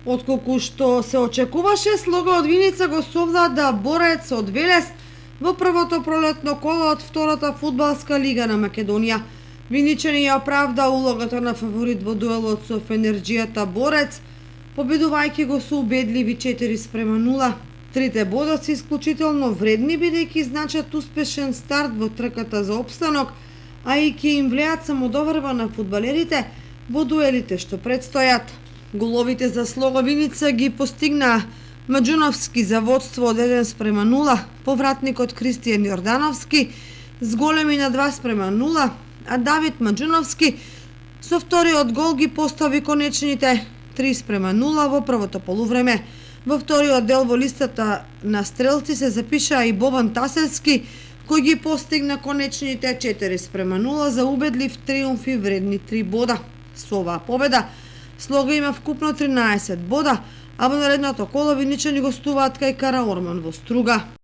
Отколку што се очекуваше, Слога од Виница го совлада Борец од Велес во првото пролетно коло од втората фудбалска лига на Македонија. Виничани ја оправда улогата на фаворит во дуелот со Фенерџијата Борец, победувајќи го со убедливи 4:0. Трите бода се исклучително вредни, бидејќи значат успешен старт во трката за опстанок, а и ќе им влеат самодоверба на фудбалерите во дуелите што предстојат. Головите за Слога Виница ги постигна Маџуновски за водство од 1:0, повратникот Кристијан Јордановски с големи на 2:0, а Давид Маџуновски со вториот гол ги постави конечните 3:0 во првото полувреме. Во вториот дел во листата на стрелци се запиша и Бобан Тасевски, кој ги постигна конечните 4:0 за убедлив триумф и вредни 3 бода. Со оваа победа Слога има вкупно 13 бода, а во наредното коло виничани гостуваат кај Караорман во Струга.